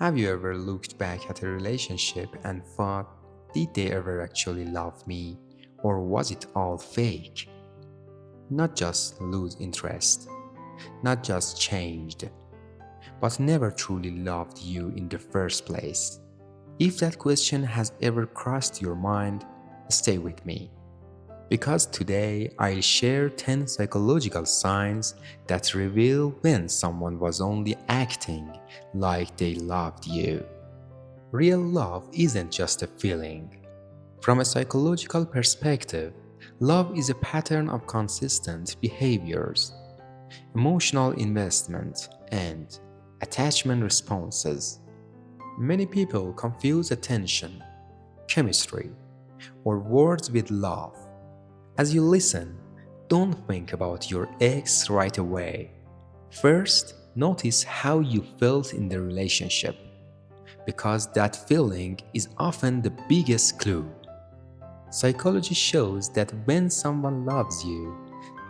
Have you ever looked back at a relationship and thought, did they ever actually love me? Or was it all fake? Not just lose interest, not just changed, but never truly loved you in the first place. If that question has ever crossed your mind, stay with me. Because today I'll share 10 psychological signs that reveal when someone was only acting like they loved you. Real love isn't just a feeling. From a psychological perspective, love is a pattern of consistent behaviors, emotional investment, and attachment responses. Many people confuse attention, chemistry, or words with love. As you listen, don't think about your ex right away. First, notice how you felt in the relationship, because that feeling is often the biggest clue. Psychology shows that when someone loves you,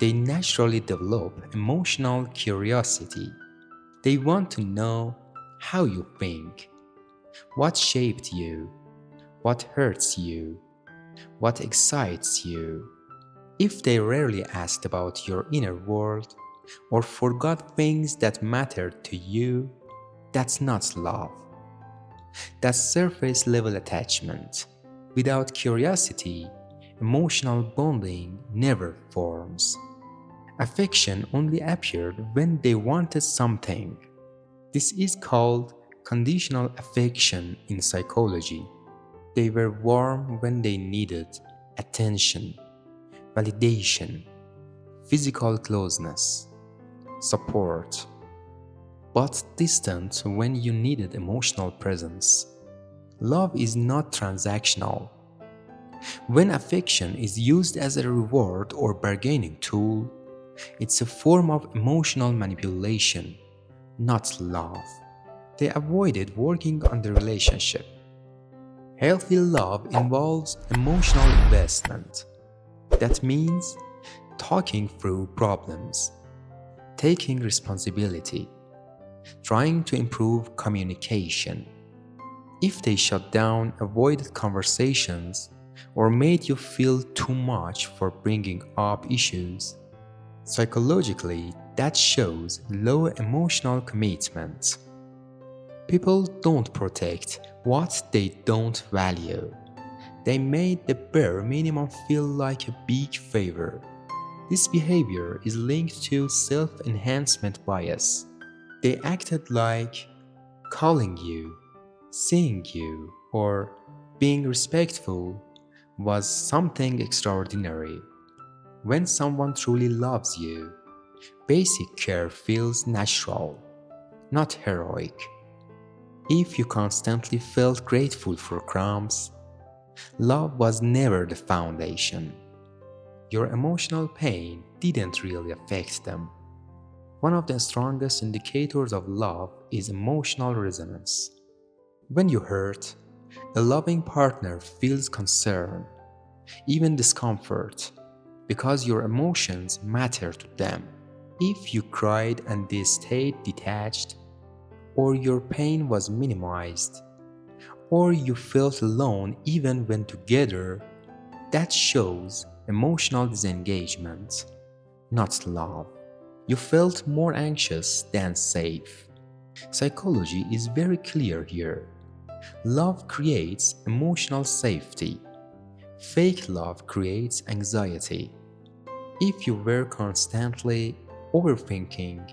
they naturally develop emotional curiosity. They want to know how you think, what shaped you, what hurts you, what excites you. If they rarely asked about your inner world or forgot things that mattered to you, that's not love. That's surface level attachment. Without curiosity, emotional bonding never forms. Affection only appeared when they wanted something. This is called conditional affection in psychology. They were warm when they needed attention, validation, physical closeness, support, but distant when you needed emotional presence. Love is not transactional. When affection is used as a reward or bargaining tool, it's a form of emotional manipulation, not love. They avoided working on the relationship. Healthy love involves emotional investment. That means talking through problems, taking responsibility, trying to improve communication. If they shut down, avoided conversations, or made you feel too much for bringing up issues, psychologically, that shows low emotional commitment. People don't protect what they don't value. They made the bare minimum feel like a big favor. This behavior is linked to self-enhancement bias. They acted like calling you, seeing you, or being respectful was something extraordinary. When someone truly loves you, basic care feels natural, not heroic. If you constantly felt grateful for crumbs, love was never the foundation. Your emotional pain didn't really affect them. One of the strongest indicators of love is emotional resonance. When you hurt, a loving partner feels concern, even discomfort, because your emotions matter to them. If you cried and they stayed detached, or your pain was minimized, or you felt alone even when together, that shows emotional disengagement, not love. You felt more anxious than safe. Psychology is very clear here. Love creates emotional safety. Fake love creates anxiety. If you were constantly overthinking,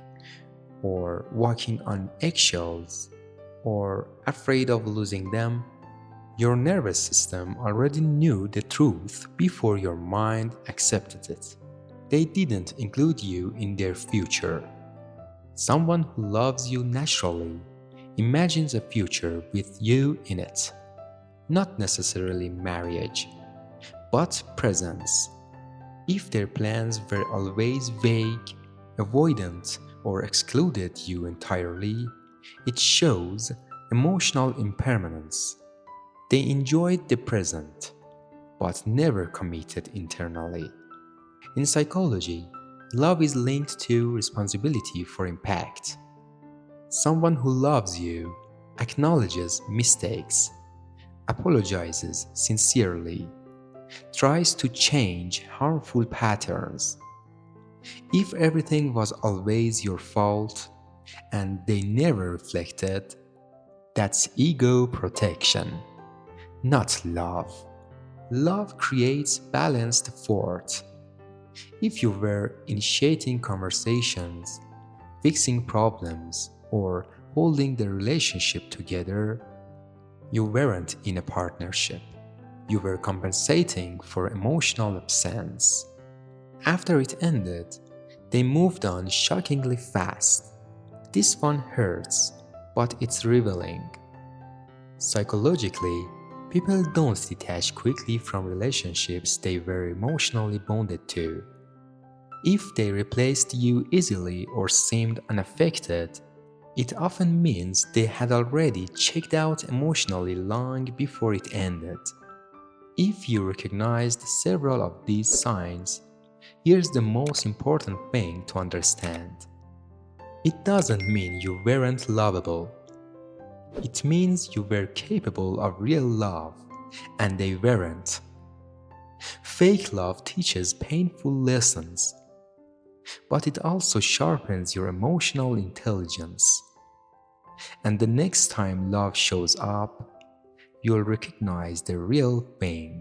or walking on eggshells, or afraid of losing them, your nervous system already knew the truth before your mind accepted it. They didn't include you in their future. Someone who loves you naturally imagines a future with you in it. Not necessarily marriage, but presence. If their plans were always vague, avoidant, or excluded you entirely, it shows emotional impermanence. They enjoyed the present, but never committed internally. In psychology, love is linked to responsibility for impact. Someone who loves you acknowledges mistakes, apologizes sincerely, tries to change harmful patterns. If everything was always your fault and they never reflected, that's ego protection, not love. Love creates balanced effort. If you were initiating conversations, fixing problems, or holding the relationship together, you weren't in a partnership. You were compensating for emotional absence. After it ended, they moved on shockingly fast. This one hurts, but it's revealing. Psychologically, people don't detach quickly from relationships they were emotionally bonded to. If they replaced you easily or seemed unaffected, it often means they had already checked out emotionally long before it ended. If you recognized several of these signs, here's the most important thing to understand. It doesn't mean you weren't lovable. It means you were capable of real love, and they weren't. Fake love teaches painful lessons, but it also sharpens your emotional intelligence. And the next time love shows up, you'll recognize the real thing.